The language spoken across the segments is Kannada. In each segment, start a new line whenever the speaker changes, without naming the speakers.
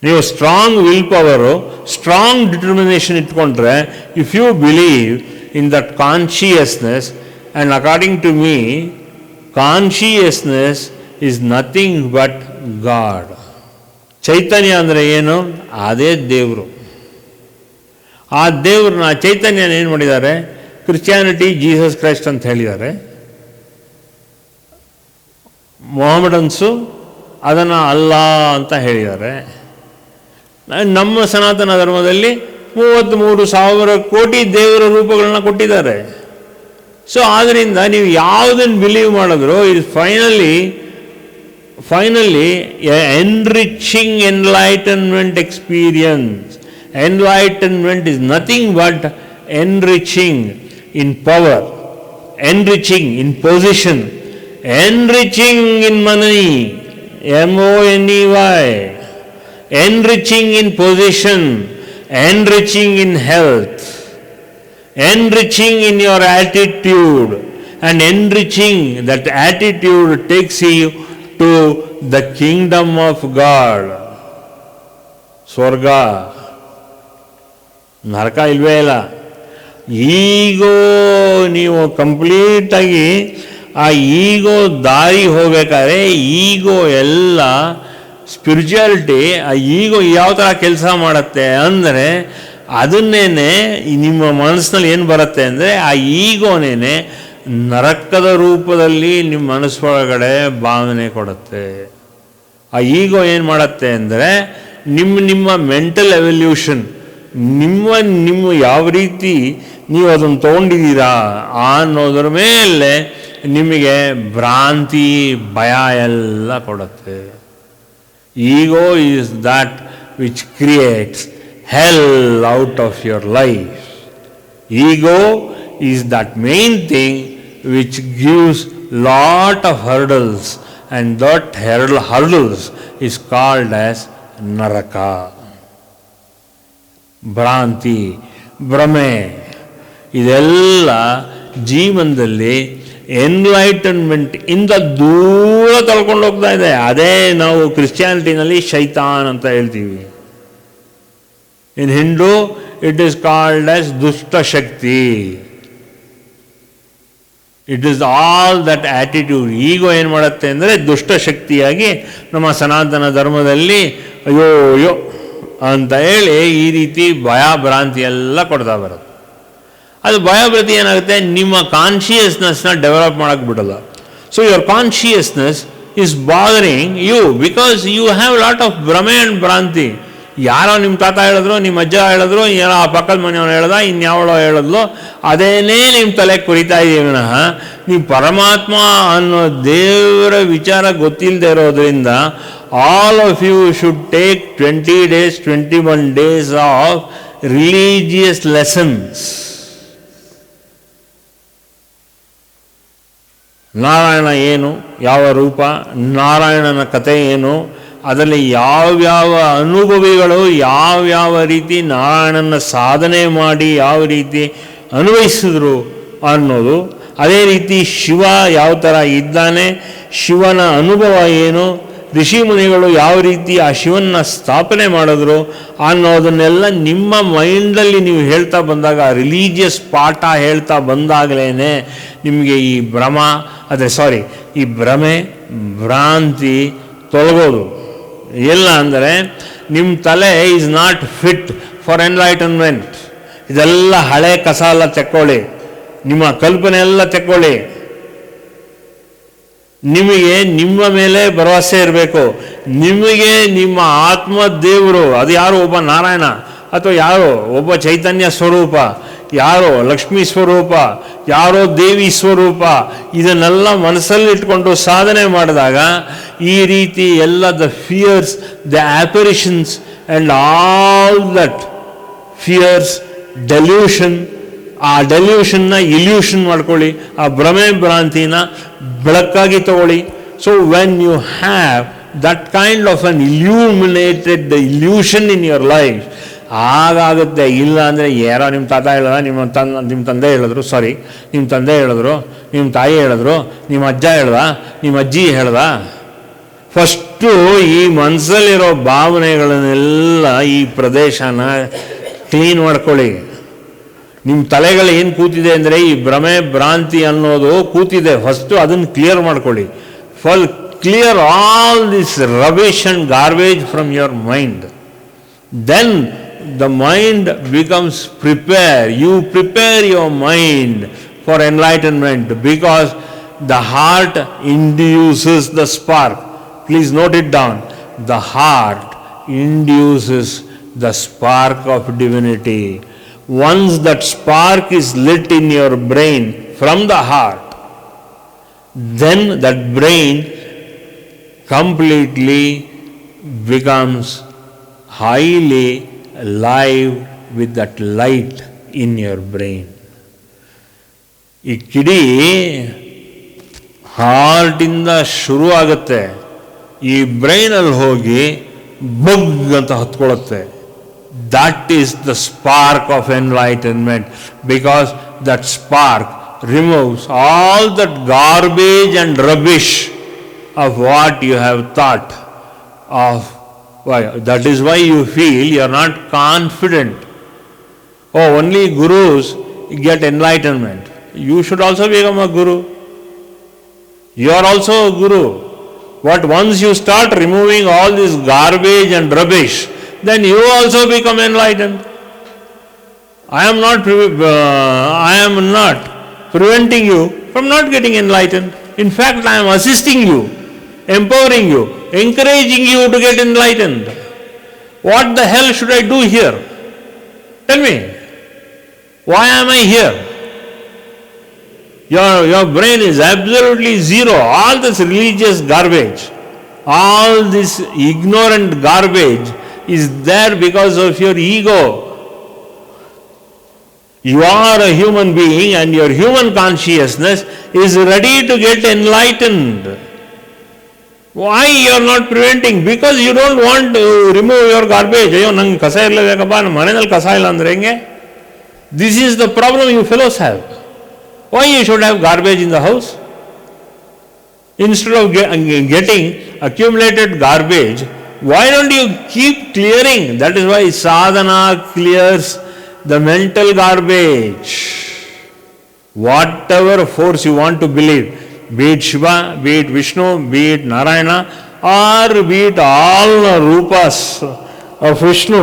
ನೀವು strong will power, strong determination ಇಟ್ಕೊಂಡ್ರೆ, if you believe in that consciousness, and according to me consciousness is nothing but God. ಚೈತನ್ಯ ಅಂದರೆ ಏನು? ಅದೇ ದೇವರು. ಆ ದೇವ್ರನ್ನ, ಚೈತನ್ಯನ ಏನು ಮಾಡಿದ್ದಾರೆ? ಕ್ರಿಶ್ಚಿಯಾನಿಟಿ ಜೀಸಸ್ ಕ್ರೈಸ್ಟ್ ಅಂತ ಹೇಳಿದ್ದಾರೆ. ಮೊಹಮ್ಮಡನ್ಸು ಅದನ್ನು ಅಲ್ಲಾ ಅಂತ ಹೇಳಿದ್ದಾರೆ. ನಮ್ಮ ಸನಾತನ ಧರ್ಮದಲ್ಲಿ 33,000 ಕೋಟಿ ದೇವರ ರೂಪಗಳನ್ನ ಕೊಟ್ಟಿದ್ದಾರೆ. ಸೊ ಆದ್ದರಿಂದ ನೀವು ಯಾವುದನ್ನು ಬಿಲೀವ್ ಮಾಡಿದ್ರು, ಇದು finally enriching enlightenment experience. Enlightenment is nothing but enriching in power, enriching in position, enriching in money, money, enriching in position, enriching in health, enriching in your attitude, and enriching that attitude takes you to the kingdom of God. ಸ್ವರ್ಗ, ನರಕ ಇಲ್ವೇ ಇಲ್ಲ. ಈಗೋ ನೀವು ಕಂಪ್ಲೀಟಾಗಿ ಆ ಈಗೋ ದಾರಿ ಹೋಗ್ಬೇಕಾದ್ರೆ, ಈಗೋ ಎಲ್ಲ ಸ್ಪಿರಿಚುಯಾಲಿಟಿ, ಆ ಈಗೋ ಯಾವ ಥರ ಕೆಲಸ ಮಾಡುತ್ತೆ ಅಂದರೆ, ಅದನ್ನೇನೆ ನಿಮ್ಮ ಮನಸ್ಸಿನಲ್ಲಿ ಏನು ಬರುತ್ತೆ ಅಂದರೆ, ಆ ಈಗೋನೇನೆ ನರಕದ ರೂಪದಲ್ಲಿ ನಿಮ್ಮ ಮನಸ್ಸೊಳಗಡೆ ಭಾವನೆ ಕೊಡುತ್ತೆ. ಆ ಈಗೋ ಏನು ಮಾಡುತ್ತೆ ಅಂದರೆ, ನಿಮ್ಮ ಮೆಂಟಲ್ ಎವಲ್ಯೂಷನ್, ನಿಮ್ಮ ಯಾವ ರೀತಿ ನೀವು ಅದನ್ನು ತೊಗೊಂಡಿದ್ದೀರಾ ಅನ್ನೋದ್ರ ಮೇಲೆ ನಿಮಗೆ ಭ್ರಾಂತಿ, ಭಯ ಎಲ್ಲ ಕೊಡುತ್ತೆ. Ego is that which creates hell out of your life. Ego is that main thing which gives lot of hurdles, and that hurdles is called as naraka. ಭ್ರಾಂತಿ, ಭ್ರಮೆ, ಇದೆಲ್ಲ ಜೀವನದಲ್ಲಿ ಎನ್ಲೈಟನ್ಮೆಂಟ್ ಇಂದ ದೂರ ತಳ್ಕೊಂಡು ಹೋಗ್ತಾ ಇದೆ. ಅದೇ ನಾವು ಕ್ರಿಶ್ಚಿಯಾನಿಟಿನಲ್ಲಿ ಶೈತಾನ್ ಅಂತ ಹೇಳ್ತೀವಿ. In Hindu it is called as dushtashakti. It is all that attitude. Ego ಏನು ಮಾಡುತ್ತೆ ಅಂದರೆ ದುಷ್ಟಶಕ್ತಿಯಾಗಿ ನಮ್ಮ ಸನಾತನ ಧರ್ಮದಲ್ಲಿ ಅಯ್ಯೋ ಅಂತ ಹೇಳಿ ಈ ರೀತಿ ಭಯ ಭ್ರಾಂತಿ ಎಲ್ಲ ಕೊಡ್ತಾ ಬರುತ್ತೆ. ಅದು ಭಯಭ್ರಾಂತಿ ಏನಾಗುತ್ತೆ, ನಿಮ್ಮ ಕಾನ್ಷಿಯಸ್ನೆಸ್ನ ಡೆವಲಪ್ ಮಾಡೋಕ್ಕೆ ಬಿಡಲ್ಲ. So your consciousness is bothering you because you have lot of ಭ್ರಮೆ ಆ್ಯಂಡ್ ಭ್ರಾಂತಿ. ಯಾರೋ ನಿಮ್ಮ ತಾತ ಹೇಳಿದ್ರು, ನಿಮ್ಮ ಅಜ್ಜ ಹೇಳಿದ್ರು, ಏನೋ ಆ ಪಕ್ಕದ ಮನೆಯವನು ಹೇಳ್ದ, ಇನ್ಯಾವಳೋ ಹೇಳಿದ್ಲು, ಅದೇನೇ ನಿಮ್ಮ ತಲೆ ಕುರಿತಾ ಇದೀವಿ ವಿನಃ ನೀವು ಪರಮಾತ್ಮ ಅನ್ನೋ ದೇವರ ವಿಚಾರ ಗೊತ್ತಿಲ್ಲದೆ ಇರೋದ್ರಿಂದ all of you should take 20 days, 21 days of religious lessons. Narayana ಏನು, ಯಾವ ರೂಪ, ನಾರಾಯಣನ ಕಥೆ ಏನು, ಅದರಲ್ಲಿ ಯಾವ್ಯಾವ ಅನುಭವಿಗಳು ಯಾವ್ಯಾವ ರೀತಿ ನಾರಾಯಣನ ಸಾಧನೆ ಮಾಡಿ ಯಾವ ರೀತಿ ಅನ್ವಯಿಸಿದ್ರು ಅನ್ನೋದು, ಅದೇ ರೀತಿ ಶಿವ ಯಾವ ಥರ ಇದ್ದಾನೆ, ಶಿವನ ಅನುಭವ ಏನು, ಋಷಿ ಮುನಿಗಳು ಯಾವ ರೀತಿ ಆ ಶಿವನ ಸ್ಥಾಪನೆ ಮಾಡಿದ್ರು ಅನ್ನೋದನ್ನೆಲ್ಲ ನಿಮ್ಮ ಮೈಂಡಲ್ಲಿ ನೀವು ಹೇಳ್ತಾ ಬಂದಾಗ, ರಿಲೀಜಿಯಸ್ ಪಾಠ ಹೇಳ್ತಾ ಬಂದಾಗಲೇ ನಿಮಗೆ ಈ ಈ ಭ್ರಮೆ ಭ್ರಾಂತಿ ತೊಲಗೋದು. ಇಲ್ಲ ಅಂದರೆ ನಿಮ್ಮ ತಲೆ is not fit for enlightenment. ಇದೆಲ್ಲ ಹಳೆ ಕಸ ಎಲ್ಲ ತೆಕ್ಕೊಳ್ಳಿ, ನಿಮ್ಮ ಕಲ್ಪನೆ ಎಲ್ಲ ತೆಕ್ಕೊಳ್ಳಿ. ನಿಮಗೆ ನಿಮ್ಮ ಮೇಲೆ ಭರವಸೆ ಇರಬೇಕು. ನಿಮಗೆ ನಿಮ್ಮ ಆತ್ಮ ದೇವರು, ಅದು ಯಾರು, ಒಬ್ಬ ನಾರಾಯಣ ಅಥವಾ ಯಾರೋ ಒಬ್ಬ ಚೈತನ್ಯ ಸ್ವರೂಪ, ಯಾರೋ ಲಕ್ಷ್ಮೀ ಸ್ವರೂಪ, ಯಾರೋ ದೇವಿ ಸ್ವರೂಪ, ಇದನ್ನೆಲ್ಲ ಮನಸ್ಸಲ್ಲಿ ಇಟ್ಕೊಂಡು ಸಾಧನೆ ಮಾಡಿದಾಗ ಈ ರೀತಿ ಎಲ್ಲ the fears, the apparitions and all that fears, delusion, ಆ ಡೆಲ್ಯೂಷನ್ನ ಇಲ್ಯೂಷನ್ ಮಾಡ್ಕೊಳ್ಳಿ, ಆ ಭ್ರಮೆ ಭ್ರಾಂತಿನ ಬೆಳಕಾಗಿ ತಗೊಳ್ಳಿ. So when you have that kind of an illuminated illusion in your life, ಆಗಾಗುತ್ತೆ. ಇಲ್ಲ ಅಂದರೆ ಯಾರೋ ನಿಮ್ಮ ತಾತ ಹೇಳಿದ, ನಿಮ್ಮ ತಂದೆ ಹೇಳಿದ್ರು, ನಿಮ್ಮ ತಂದೆ ಹೇಳಿದ್ರು, ನಿಮ್ಮ ತಾಯಿ ಹೇಳಿದ್ರು, ನಿಮ್ಮ ಅಜ್ಜ ಹೇಳ್ದ, ನಿಮ್ಮ ಅಜ್ಜಿ ಹೇಳ್ದ, ಫಸ್ಟ್ ಫಸ್ಟು ಈ ಮನಸ್ಸಲ್ಲಿರೋ ಭಾವನೆಗಳನ್ನೆಲ್ಲ ಈ ಪ್ರದೇಶನ ಕ್ಲೀನ್ ಮಾಡ್ಕೊಳ್ಳಿ. ನಿಮ್ಮ ತಲೆಗಳು ಏನು ಕೂತಿದೆ ಅಂದರೆ ಈ ಭ್ರಮೆ ಭ್ರಾಂತಿ ಅನ್ನೋದು ಕೂತಿದೆ, ಫಸ್ಟು ಅದನ್ನು ಕ್ಲಿಯರ್ ಮಾಡ್ಕೊಳ್ಳಿ. Clear all this rubbish and garbage from your mind. Then the mind becomes prepare. You prepare your mind for enlightenment because the heart induces the spark. Please note it down. The heart induces the spark of divinity. Once that spark is lit in your brain from the heart, then that brain completely becomes highly alive with that light in your brain. ಈ ಕಿಡಿ ಹಾರ್ಟಿಂದ ಶುರು ಆಗುತ್ತೆ, ಈ ಬ್ರೈನಲ್ಲಿ ಹೋಗಿ ಬಗ್ ಅಂತ ಹತ್ಕೊಳ್ಳುತ್ತೆ. That is the spark of enlightenment, because that spark removes all that garbage and rubbish of what you have thought of. Why? That is why you feel you are not confident. Oh, only gurus get enlightenment. You should also become a guru. You are also a guru. But once you start removing all this garbage and rubbish, then you also become enlightened. I am not preventing you from not getting enlightened. In fact, I am assisting you, empowering you, encouraging you to get enlightened. What the hell should I do here? Tell me. Why am I here? Your brain is absolutely zero. All this religious garbage, all this ignorant garbage is there because of your ego. You are a human being and your human consciousness is ready to get enlightened. Why you are not preventing? Because you don't want to remove your garbage. ಅಯ್ಯೋ ನಂಗೆ ಕಸ ಇರಲೇಬೇಕಪ್ಪ, ನಮ್ಮ ಮನೆಯಲ್ಲಿ ಕಸ ಇಲ್ಲ ಅಂದರೆ ಹೆಂಗೆ? This is the problem you fellows have. Why you should have garbage in the house? Instead of getting accumulated garbage, why don't you keep clearing? That is why sadhana clears the mental garbage. Whatever force you want to believe, be it Shiva, be it Vishnu, be it Narayana, or be it all rupas of Vishnu,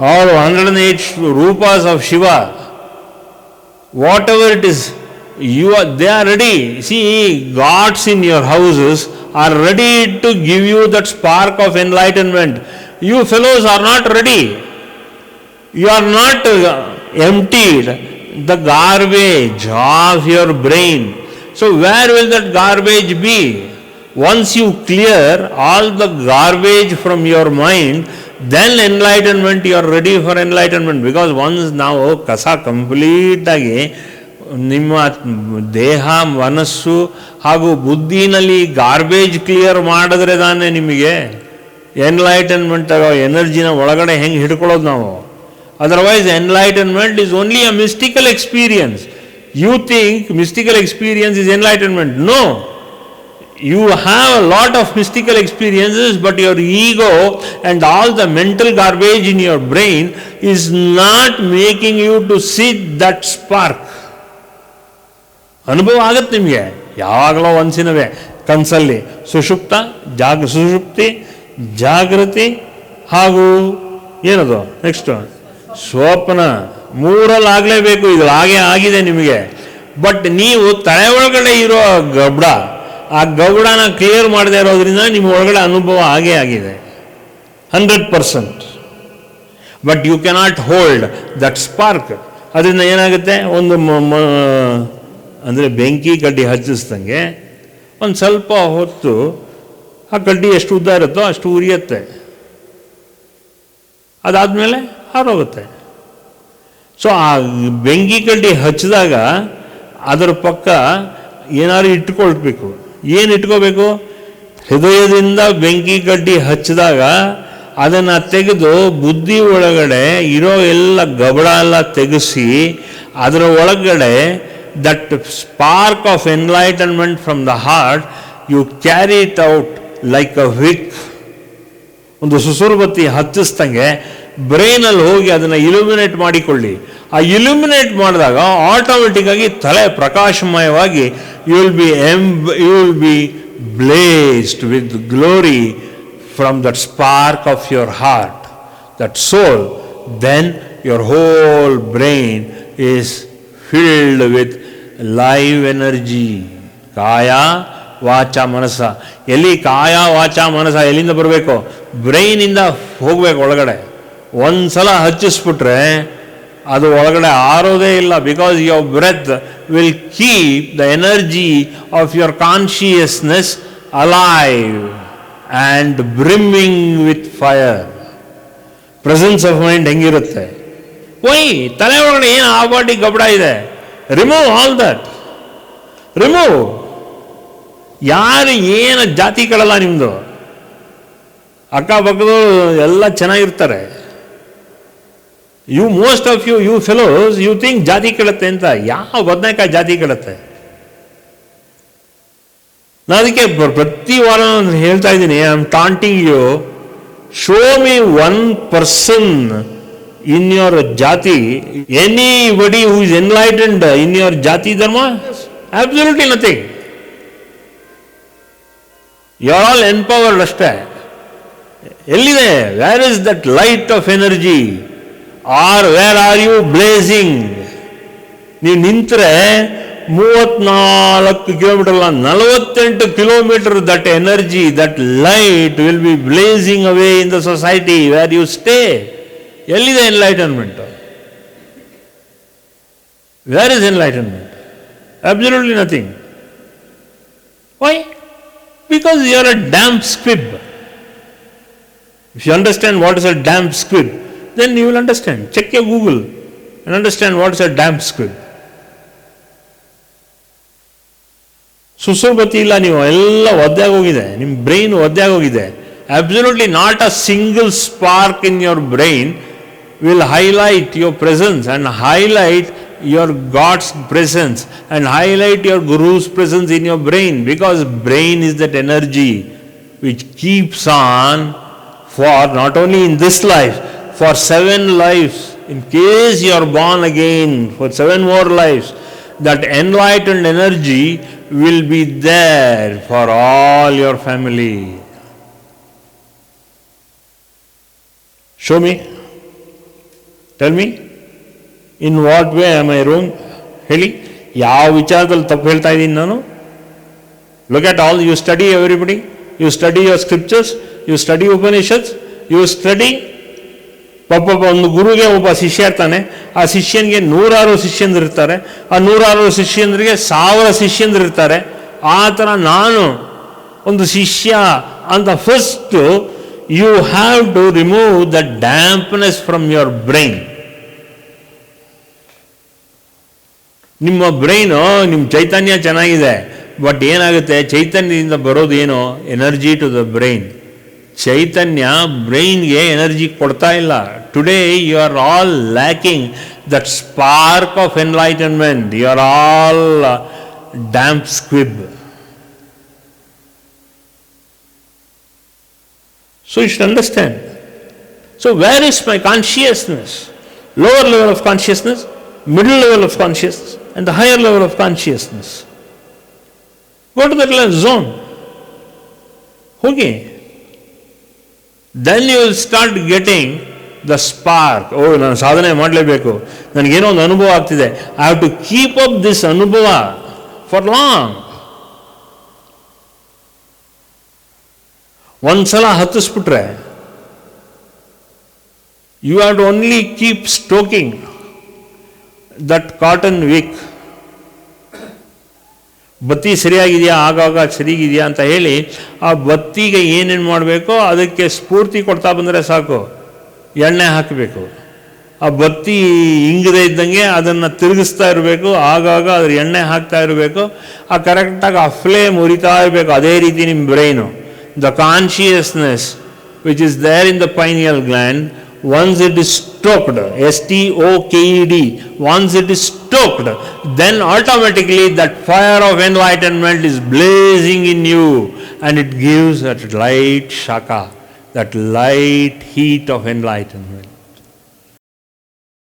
or 108 rupas of Shiva, whatever it is, they are ready. See, gods in your houses are ready to give you that spark of enlightenment. You fellows are not ready. You are not emptied the garbage of your brain. So where will that garbage be? Once you clear all the garbage from your mind, then enlightenment, you are ready for enlightenment. Because once ನಾವು ಕಸ ಕಂಪ್ಲೀಟಾಗಿ ನಿಮ್ಮ ದೇಹ ಮನಸ್ಸು ಹಾಗೂ ಬುದ್ಧಿನಲ್ಲಿ ಗಾರ್ಬೇಜ್ ಕ್ಲಿಯರ್ ಮಾಡಿದ್ರೆ ತಾನೇ ನಿಮಗೆ ಎನ್ಲೈಟನ್ಮೆಂಟ್ ಆಗೋ ಎನರ್ಜಿನ ಒಳಗಡೆ ಹೆಂಗೆ ಹಿಡ್ಕೊಳ್ಳೋದು ನಾವು. Otherwise enlightenment is only a mystical experience. You think mystical experience is enlightenment. No. You have a lot of mystical experiences, but your ego and all the mental garbage in your brain is not making you to see that spark. ಅನುಭವ ಆಗುತ್ತೆ ನಿಮಗೆ ಯಾವಾಗಲೋ ಒಂದ್ಸಿನವೇ ಕನಸಲ್ಲಿ ಸುಷುಪ್ತಿ ಜಾಗೃತಿ ಹಾಗೂ ಏನದು ನೆಕ್ಸ್ಟ್ ಸ್ವಪ್ನ, ಮೂರಲ್ಲಿ ಆಗಲೇಬೇಕು. ಇದು ಹಾಗೆ ಆಗಿದೆ ನಿಮಗೆ. ಬಟ್ ನೀವು ತಲೆ ಒಳಗಡೆ ಇರೋ ಗಬ್ಡ, ಆ ಗಬ್ಡನ ಕ್ಲಿಯರ್ ಮಾಡದೇ ಇರೋದ್ರಿಂದ ನಿಮ್ಮ ಒಳಗಡೆ ಅನುಭವ ಹಾಗೇ ಆಗಿದೆ 100%. But you cannot hold that spark. ಅದರಿಂದ ಏನಾಗುತ್ತೆ, ಒಂದು ಅಂದರೆ ಬೆಂಕಿ ಕಡ್ಡಿ ಹಚ್ಚಿಸ್ದಂಗೆ ಒಂದು ಸ್ವಲ್ಪ ಹೊತ್ತು ಆ ಕಡ್ಡಿ ಎಷ್ಟು ಉದ್ದ ಇರುತ್ತೋ ಅಷ್ಟು ಉರಿಯುತ್ತೆ, ಅದಾದಮೇಲೆ ಹಾರೋಗುತ್ತೆ. ಸೊ ಆ ಬೆಂಕಿ ಕಡ್ಡಿ ಹಚ್ಚಿದಾಗ ಅದರ ಪಕ್ಕ ಏನಾದ್ರು ಇಟ್ಕೊಳ್ಬೇಕು. ಏನು ಇಟ್ಕೋಬೇಕು? ಹೃದಯದಿಂದ ಬೆಂಕಿ ಕಡ್ಡಿ ಹಚ್ಚಿದಾಗ ಅದನ್ನು ತೆಗೆದು ಬುದ್ಧಿ ಒಳಗಡೆ ಇರೋ ಎಲ್ಲ ಗಬಡ ಎಲ್ಲ ತೆಗೆಸಿ ಅದರ ಒಳಗಡೆ that spark of enlightenment from the heart, you carry it out like a wick, ಒಂದು ಸುಸುರುಬತ್ತಿ ಹಚ್ಚಿಸ್ದಂಗೆ ಬ್ರೈನಲ್ಲಿ ಹೋಗಿ ಅದನ್ನು ಇಲ್ಯುಮಿನೇಟ್ ಮಾಡಿಕೊಳ್ಳಿ. ಆ ಇಲ್ಯುಮಿನೇಟ್ ಮಾಡಿದಾಗ ಆಟೋಮೆಟಿಕ್ ಆಗಿ ತಲೆ ಪ್ರಕಾಶಮಯವಾಗಿ you will be blazed with glory from that spark of your heart, that soul. Then your whole brain is filled with live energy. ಕಾಯ ವಾಚ ಮನಸ್ಸ. ಎಲ್ಲಿ ಕಾಯ ವಾಚ ಮನಸ್ಸ ಎಲ್ಲಿಂದ ಬರಬೇಕು? ಬ್ರೈನಿಂದ ಹೋಗ್ಬೇಕು ಒಳಗಡೆ. ಒಂದು ಸಲ ಹಚ್ಚಿಸ್ಬಿಟ್ರೆ ಅದು ಒಳಗಡೆ ಆರೋದೇ ಇಲ್ಲ. Because your breath will keep the energy of your consciousness alive and brimming with fire. Presence of mind ಹೆಂಗಿರುತ್ತೆ? ತಲೆ ಒಳಗಡೆ ಏನು ಆ ಬಾಡಿ ಗಬಡ ಇದೆ, ರಿಮೂವ್ ಆಲ್ ದಟ್, ರಿಮೂವ್. ಯಾರು ಏನು ಜಾತಿ ಕಳಲ್ಲ ನಿಮ್ಮದು. ಅಕ್ಕಪಕ್ಕದವರು ಎಲ್ಲ ಚೆನ್ನಾಗಿರ್ತಾರೆ. Most of you fellows you think ಜಾತಿ ಕೇಳುತ್ತೆ ಅಂತ. ಯಾವ ಬದನೆಕಾಯಿ ಜಾತಿ ಕೇಳುತ್ತೆ? ನಾನು ಅದಕ್ಕೆ ಪ್ರತಿ ವಾರ ಹೇಳ್ತಾ ಇದ್ದೀನಿ, I am taunting you, show me one person in your ಜಾತಿ, anybody who is enlightened in your ಜಾತಿ ಧರ್ಮ? Absolutely nothing. You are all empowered ಅಷ್ಟೇ. ಎಲ್ಲಿದೆ? Where is that light of energy? Or where are you blazing? ನೀವು ನಿಂತರೆ 34 ಕಿಲೋಮೀಟರ್ ಅಲ್ಲ, 48 kilometre that energy, that light will be blazing away in the society where you stay. ಎಲ್ಲಿದೆ enlightenment? Where is enlightenment? Absolutely nothing. Y? Because you are a damp squib. If you understand what is a damp squib, then you will understand. Check your Google and understand what is a damp squib. ಸುಸುರ್ಬತ್ತಿ ಇಲ್ಲ, ನೀವು ಎಲ್ಲ ಒದ್ದೆಯಾಗಿ ಹೋಗಿದೆ, ನಿಮ್ಮ ಬ್ರೈನ್ ಒದ್ದೆಯಾಗಿ ಹೋಗಿದೆ. Absolutely not a single spark in your brain will highlight your presence and highlight your God's presence and highlight your Guru's presence in your brain, because brain is that energy which keeps on for not only in this life, for 7 lives, in case you are born again, for 7 more lives, that enlightened energy will be there for all your family. Show me. Tell me, in what way am I wrong? ಹೇಳಿ, ಯಾವ ವಿಚಾರದಲ್ಲಿ ತಪ್ಪು ಹೇಳ್ತಾ ಇದ್ದೀನಿ ನಾನು? Look at all, you study everybody, you study your scriptures, you study Upanishads, you study. ಒಂದು ಗುರುಗೆ ಒಬ್ಬ ಶಿಷ್ಯ ಇರ್ತಾನೆ, ಆ ಶಿಷ್ಯನಿಗೆ 100 ಶಿಷ್ಯಂದಿರ್ತಾರೆ, ಆ 100 ಶಿಷ್ಯಂದ್ರಿಗೆ 1000 ಶಿಷ್ಯಂದಿರ್ತಾರೆ. ಆ ಥರ ನಾನು ಒಂದು ಶಿಷ್ಯ ಅಂತ. First you have to remove the dampness from your brain. ನಿಮ್ಮ ಬ್ರೈನು, ನಿಮ್ಮ ಚೈತನ್ಯ ಚೆನ್ನಾಗಿದೆ, ಬಟ್ ಏನಾಗುತ್ತೆ, ಚೈತನ್ಯದಿಂದ ಬರೋದು ಏನೋ ಎನರ್ಜಿ ಟು ದ ಬ್ರೈನ್. ಚೈತನ್ಯ ಬ್ರೈನ್ಗೆ ಎನರ್ಜಿ ಕೊಡ್ತಾ ಇಲ್ಲ. Today you are all lacking that spark of enlightenment. You are all damp squib. So you should understand. So where is my consciousness? Lower level of consciousness, middle level of consciousness, and the higher level of consciousness. Go to that zone. Okay. Then you will start getting the spark. Oh, ನಾನು ಸಾಧನೆ ಮಾಡಲೇಬೇಕು, ನನಗೇನೋ ಒಂದು ಅನುಭವ ಆಗ್ತಿದೆ. I have to keep up this ಅನುಭವ for long. ಒಂದ್ಸಲ ಹತ್ತಿಸ್ಬಿಟ್ರೆ you have to only keep stoking that cotton wick. ಬತ್ತಿ ಸರಿಯಾಗಿದೆಯಾ, ಆಗಾಗ ಸರಿಗಿದೆಯಾ ಅಂತ ಹೇಳಿ ಆ ಬತ್ತಿಗೆ ಏನೇನು ಮಾಡಬೇಕೋ ಅದಕ್ಕೆ ಸ್ಫೂರ್ತಿ ಕೊಡ್ತಾ ಬಂದರೆ ಸಾಕು. ಎಣ್ಣೆ ಹಾಕಬೇಕು, ಆ ಬತ್ತಿ ಇಂಗದೇ ಇದ್ದಂಗೆ ಅದನ್ನು ತಿರುಗಿಸ್ತಾ ಇರಬೇಕು, ಆಗಾಗ ಅದ್ರ ಎಣ್ಣೆ ಹಾಕ್ತಾ ಇರಬೇಕು, ಆ ಕರೆಕ್ಟಾಗಿ ಆ ಫ್ಲೇಮ್ ಉರಿತಾ ಇರಬೇಕು. ಅದೇ ರೀತಿ ನಿಮ್ಮ brain, the consciousness which is there in the pineal gland, once it is stoked, S-T-O-K-E-D, once it is stoked, then automatically that fire of enlightenment is blazing in you and it gives that light shaka, that light heat of enlightenment.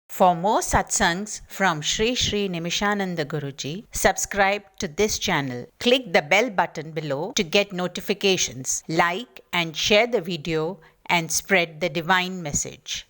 For more satsangs from Sri Sri Nimishananda Guruji, subscribe to this channel. Click the bell button below to get notifications. Like and share the video and spread the divine message.